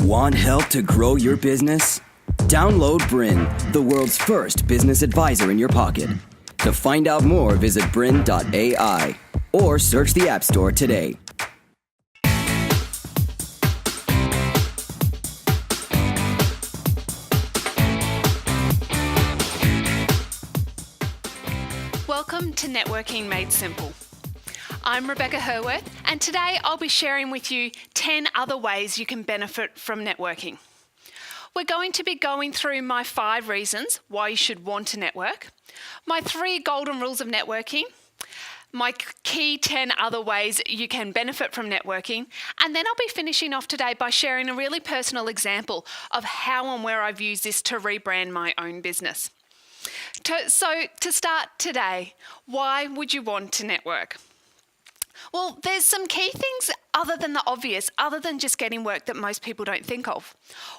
Want help to grow your business? Download BRiN, the world's first business advisor in your pocket. To find out more, visit BRiN.ai or search the App Store today. Welcome to Networking Made Simple. I'm Rebekah Hurworth, and today I'll be sharing with you 10 other ways you can benefit from networking. We're going to be going through my 5 reasons why you should want to network, my 3 golden rules of networking, my key 10 other ways you can benefit from networking, and then I'll be finishing off today by sharing a really personal example of how and where I've used this to rebrand my own business. So to start today, why would you want to network? Well, there's some key things other than the obvious, other than just getting work that most people don't think of.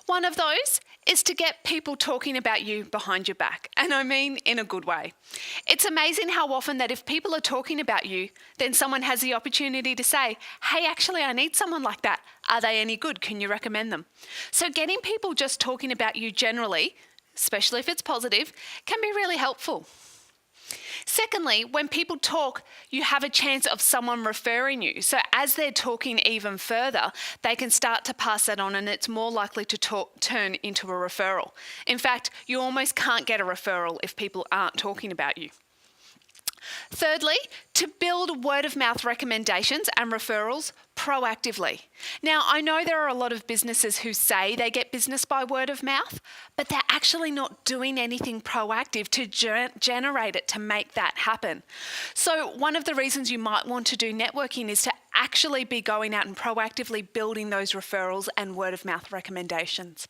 One of those is to get people talking about you behind your back, and I mean in a good way. It's amazing how often that if people are talking about you, then someone has the opportunity to say, hey, actually, I need someone like that. Are they any good? Can you recommend them? So getting people just talking about you generally, especially if it's positive, can be really helpful. Secondly, when people talk, you have a chance of someone referring you. So as they're talking even further, they can start to pass that on, and it's more likely to turn into a referral. In fact, you almost can't get a referral if people aren't talking about you. Thirdly, to build word-of-mouth recommendations and referrals proactively. Now, I know there are a lot of businesses who say they get business by word of mouth, but they're actually not doing anything proactive to generate it, to make that happen. So one of the reasons you might want to do networking is to actually be going out and proactively building those referrals and word-of-mouth recommendations.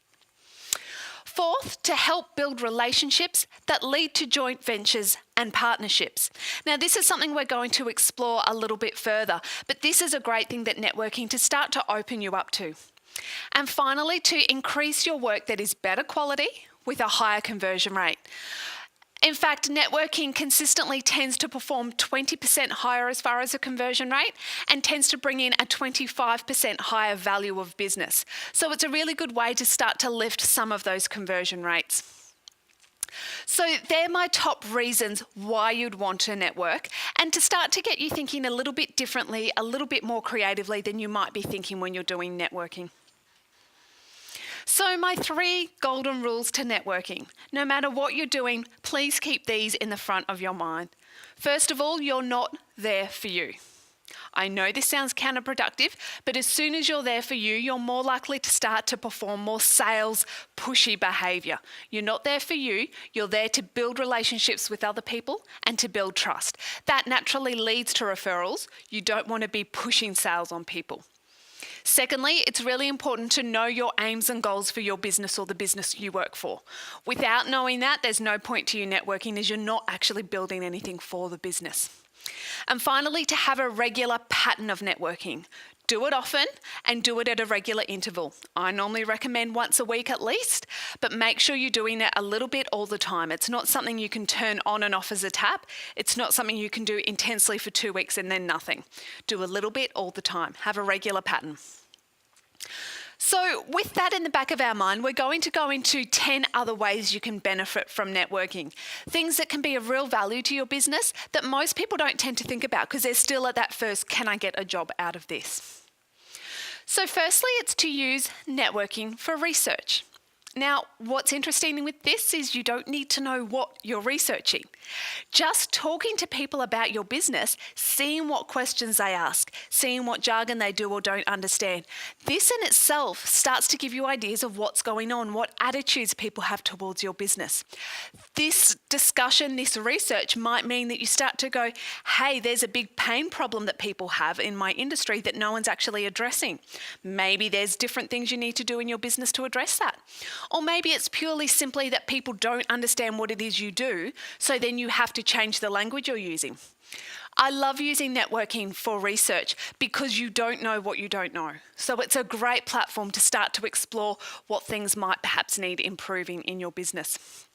Fourth, to help build relationships that lead to joint ventures and partnerships. Now, this is something we're going to explore a little bit further, but this is a great thing that networking to start to open you up to. And finally, to increase your work that is better quality with a higher conversion rate. In fact, networking consistently tends to perform 20% higher as far as a conversion rate and tends to bring in a 25% higher value of business. So it's a really good way to start to lift some of those conversion rates. So they're my top reasons why you'd want to network, and to start to get you thinking a little bit differently, a little bit more creatively than you might be thinking when you're doing networking. So my 3 golden rules to networking. No matter what you're doing, please keep these in the front of your mind. First of all, you're not there for you. I know this sounds counterproductive, but as soon as you're there for you, you're more likely to start to perform more sales pushy behavior. You're not there for you. You're there to build relationships with other people and to build trust. That naturally leads to referrals. You don't want to be pushing sales on people. Secondly, it's really important to know your aims and goals for your business or the business you work for. Without knowing that, there's no point to you networking, as you're not actually building anything for the business. And finally, to have a regular pattern of networking. Do it often and do it at a regular interval. I normally recommend once a week at least, but make sure you're doing it a little bit all the time. It's not something you can turn on and off as a tap. It's not something you can do intensely for 2 weeks and then nothing. Do a little bit all the time. Have a regular pattern. So with that in the back of our mind, we're going to go into 10 other ways you can benefit from networking. Things that can be of real value to your business that most people don't tend to think about because they're still at that first, can I get a job out of this? So firstly, it's to use networking for research. Now, what's interesting with this is you don't need to know what you're researching. Just talking to people about your business, seeing what questions they ask, seeing what jargon they do or don't understand. This in itself starts to give you ideas of what's going on, what attitudes people have towards your business. This discussion, this research might mean that you start to go, hey, there's a big pain problem that people have in my industry that no one's actually addressing. Maybe there's different things you need to do in your business to address that. Or maybe it's purely simply that people don't understand what it is you do, so then you have to change the language you're using. I love using networking for research because you don't know what you don't know. So it's a great platform to start to explore what things might perhaps need improving in your business.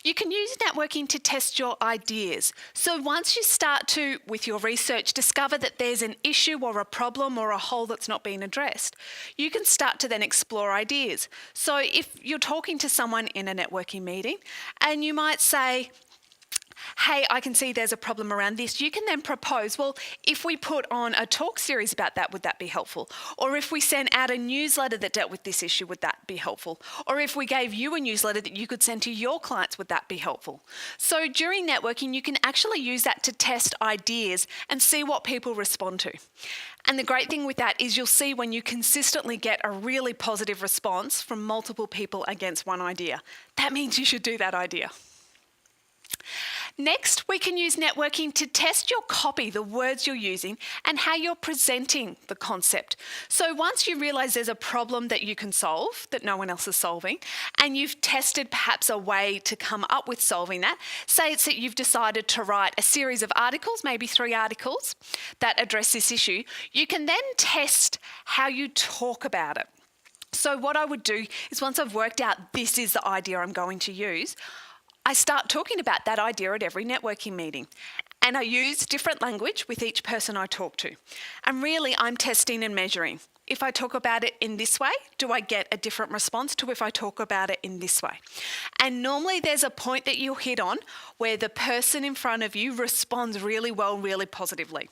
You can use networking to test your ideas. So once you start to, with your research, discover that there's an issue or a problem or a hole that's not being addressed, you can start to then explore ideas. So if you're talking to someone in a networking meeting and you might say, hey, I can see there's a problem around this, you can then propose, well, if we put on a talk series about that, would that be helpful? Or if we sent out a newsletter that dealt with this issue, would that be helpful? Or if we gave you a newsletter that you could send to your clients, would that be helpful? So during networking, you can actually use that to test ideas and see what people respond to. And the great thing with that is you'll see when you consistently get a really positive response from multiple people against one idea. That means you should do that idea. Next, we can use networking to test your copy, the words you're using, and how you're presenting the concept. So once you realise there's a problem that you can solve, that no one else is solving, and you've tested perhaps a way to come up with solving that, say it's that you've decided to write a series of articles, maybe 3 articles, that address this issue, you can then test how you talk about it. So what I would do is once I've worked out this is the idea I'm going to use, I start talking about that idea at every networking meeting. And I use different language with each person I talk to. And really, I'm testing and measuring. If I talk about it in this way, do I get a different response to if I talk about it in this way? And normally there's a point that you'll hit on where the person in front of you responds really well, really positively.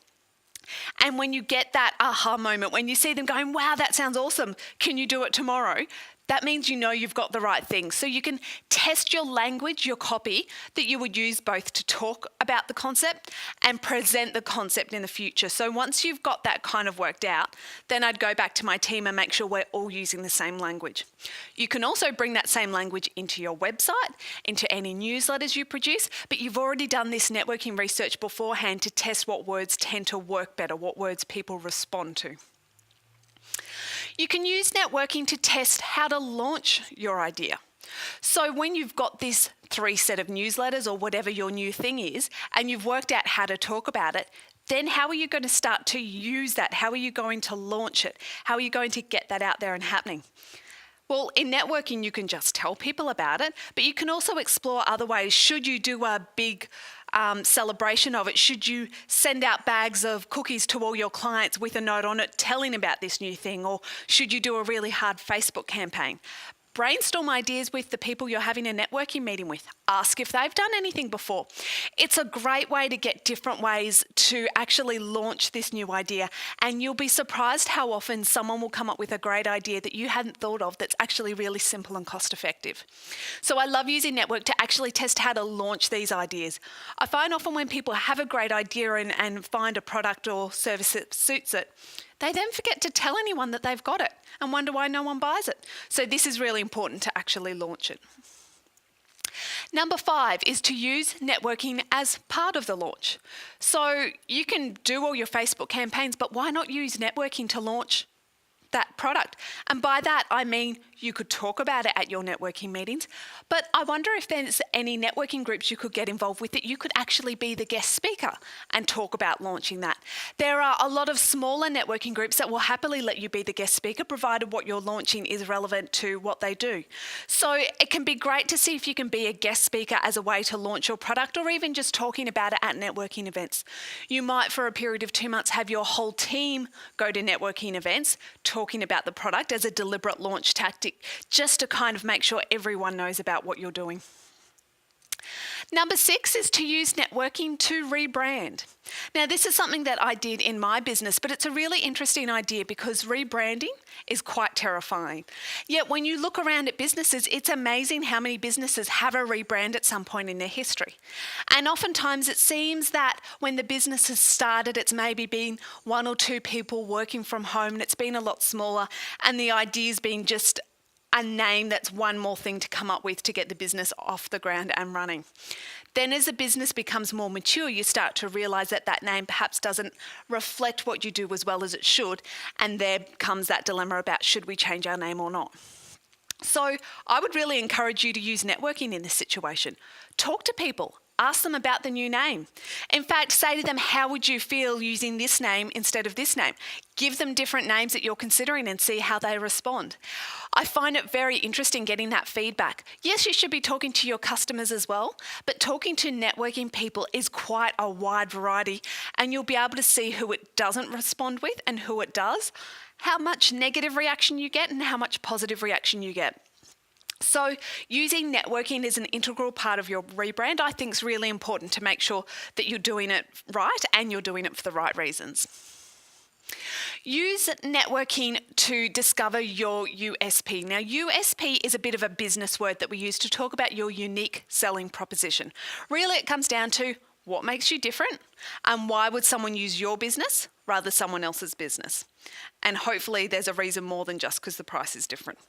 And when you get that aha moment, when you see them going, wow, that sounds awesome, can you do it tomorrow? That means you know you've got the right thing. So you can test your language, your copy, that you would use both to talk about the concept and present the concept in the future. So once you've got that kind of worked out, then I'd go back to my team and make sure we're all using the same language. You can also bring that same language into your website, into any newsletters you produce, but you've already done this networking research beforehand to test what words tend to work better, what words people respond to. You can use networking to test how to launch your idea. So when you've got this 3 set of newsletters or whatever your new thing is, and you've worked out how to talk about it, then how are you going to start to use that? How are you going to launch it? How are you going to get that out there and happening? Well, in networking, you can just tell people about it, but you can also explore other ways. Should you do a big celebration of it? Should you send out bags of cookies to all your clients with a note on it telling about this new thing? Or should you do a really hard Facebook campaign? Brainstorm ideas with the people you're having a networking meeting with. Ask if they've done anything before. It's a great way to get different ways to actually launch this new idea, and you'll be surprised how often someone will come up with a great idea that you hadn't thought of that's actually really simple and cost effective. So I love using Network to actually test how to launch these ideas. I find often when people have a great idea and find a product or service that suits it, they then forget to tell anyone that they've got it and wonder why no one buys it. So this is really important to actually launch it. Number 5 is to use networking as part of the launch. So you can do all your Facebook campaigns, but why not use networking to launch that product? And by that, I mean you could talk about it at your networking meetings, but I wonder if there's any networking groups you could get involved with that you could actually be the guest speaker and talk about launching that. There are a lot of smaller networking groups that will happily let you be the guest speaker, provided what you're launching is relevant to what they do. So it can be great to see if you can be a guest speaker as a way to launch your product, or even just talking about it at networking events. You might, for a period of 2 months, have your whole team go to networking events, talking about the product as a deliberate launch tactic, just to kind of make sure everyone knows about what you're doing. Number 6 is to use networking to rebrand. Now, this is something that I did in my business, but it's a really interesting idea because rebranding is quite terrifying. Yet when you look around at businesses, it's amazing how many businesses have a rebrand at some point in their history. And oftentimes it seems that when the business has started, it's maybe been 1 or 2 people working from home, and it's been a lot smaller, and the idea's been just a name that's one more thing to come up with to get the business off the ground and running. Then as the business becomes more mature, you start to realise that that name perhaps doesn't reflect what you do as well as it should, and there comes that dilemma about should we change our name or not. So I would really encourage you to use networking in this situation. Talk to people. Ask them about the new name. In fact, say to them, how would you feel using this name instead of this name? Give them different names that you're considering and see how they respond. I find it very interesting getting that feedback. Yes, you should be talking to your customers as well, but talking to networking people is quite a wide variety, and you'll be able to see who it doesn't respond with and who it does, how much negative reaction you get and how much positive reaction you get. So using networking as an integral part of your rebrand, I think is really important to make sure that you're doing it right and you're doing it for the right reasons. Use networking to discover your USP. Now, USP is a bit of a business word that we use to talk about your unique selling proposition. Really, it comes down to what makes you different and why would someone use your business rather than someone else's business. And hopefully there's a reason more than just because the price is different.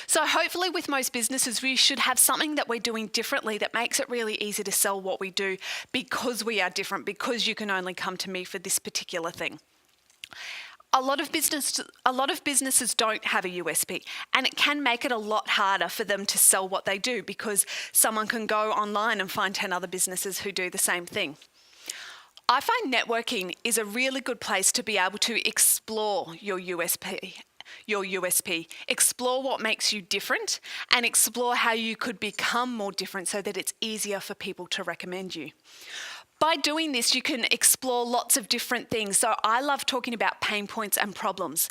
So hopefully with most businesses, we should have something that we're doing differently that makes it really easy to sell what we do because we are different, because you can only come to me for this particular thing. A lot of businesses don't have a USP, and it can make it a lot harder for them to sell what they do because someone can go online and find 10 other businesses who do the same thing. I find networking is a really good place to be able to explore your USP, explore what makes you different, and explore how you could become more different so that it's easier for people to recommend you. By doing this, you can explore lots of different things. So I love talking about pain points and problems.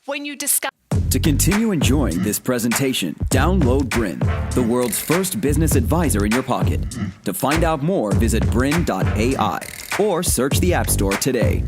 When you discuss... To continue enjoying this presentation, download BRiN, the world's first business advisor in your pocket. To find out more, visit BRiN.ai or search the App Store today.